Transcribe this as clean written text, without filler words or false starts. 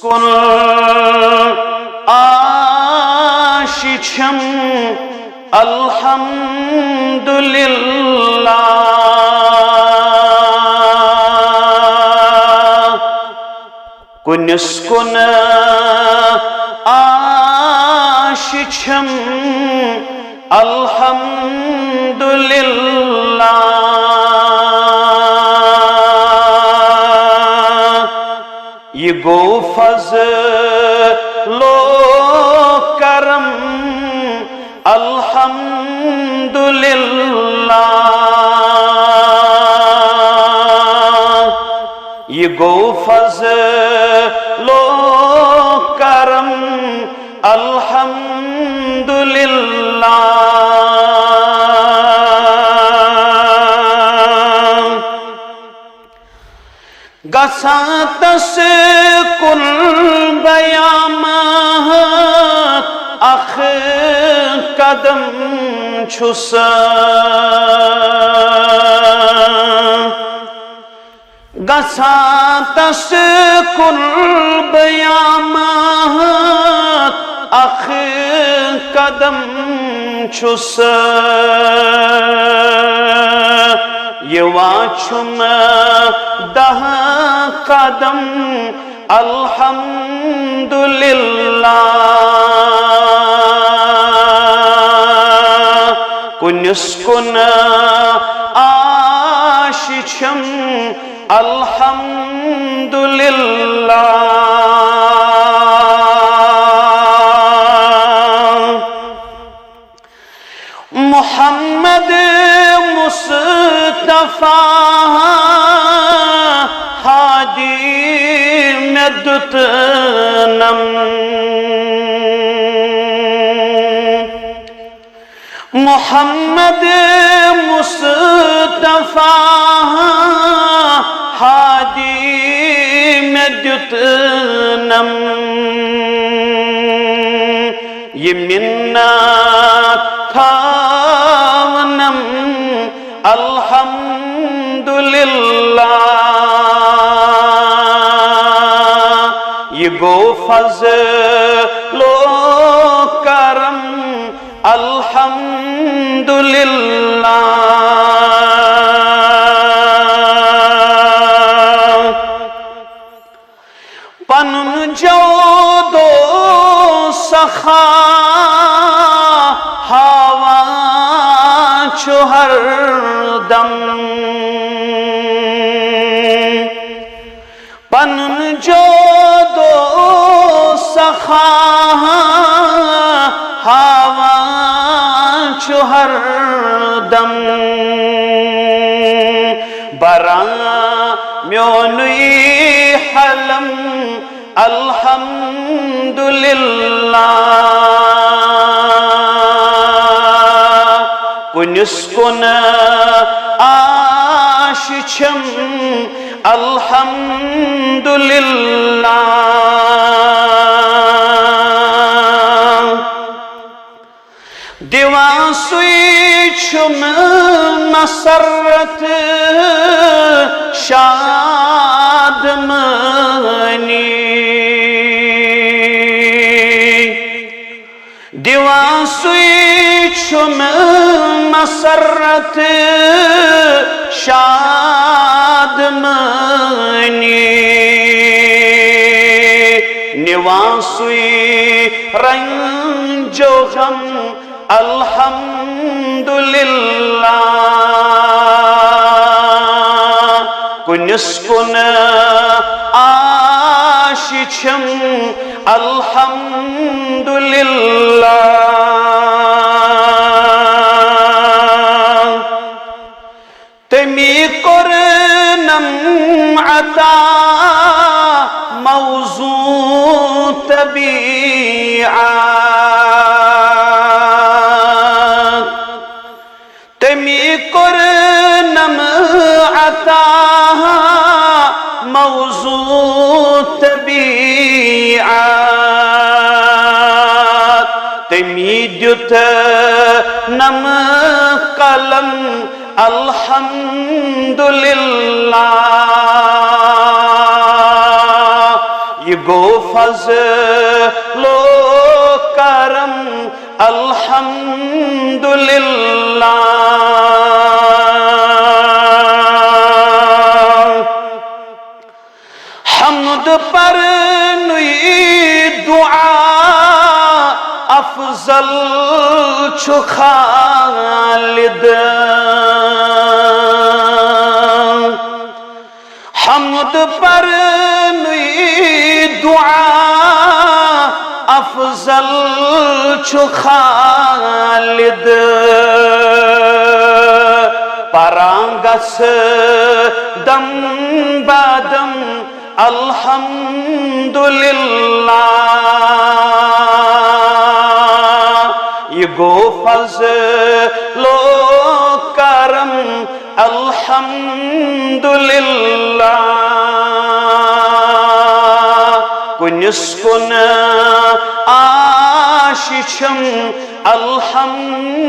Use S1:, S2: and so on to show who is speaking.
S1: कुन आशिछम अल्हम्दुलिल्लाह कुनिस कुन आशिछम अल्हम्दुलिल्लाह ये गो फज़लो करम अल्हम्दुलिल्लाह ये गो फज़लो करम अल्हम्दुलिल्लाह गसातस कुल बयामत अख कदम छुस गसातस कुल बयामत अख कदम छुस ये वाछुम दह कदम अल्हम्दुलिल्लाह कुनिस कुन आशिछम अल्हम्दुलिल्लाह मुहम्मद मुस्तफा हादी मेदुतनम मुहम्मद मुस्तफा हादी मेदुतनम ये मिन्नत थावनम अल्हम्दुलिल्लाह ये गो फज़लो करम अल्हम्दुलिल्लाह पनुन जो दो सखा हवा हर दम पनुन जो दो सखा हवा हर दम बरा म्योनुई हलम अल्हम्दुलिल्लाह कुनिस कुन आशिछम अल्हम्दुलिल्लाह दिवासुम मसरत शादमनी दिवासुम मसरत शादमनी निवासुई रंजो गम अल्हम्दुलिल्लाह कुनिस कुन आशिछम अल्हम्दुलिल्लाह तमी कुरनम अता मौजू तबीअत तमी कुरनम अता मौजू तबीअत तमी द्युत नम कलम अल्हम्दुलिल्लाह ये गो फज़लो करम अल्हम्दुलिल्लाह। हम्द पर नुई दुआ अफजल छु खालिद। हम्द पर नुई दुआ अफजल छु खालिद। परांगस दम बादम अल्हम्दुलिल्लाह। ये गो फज़लो करम अल्हम्दुलिल्लाह। कुनिस कुन आशिशम अल्हम्दुलिल्लाह।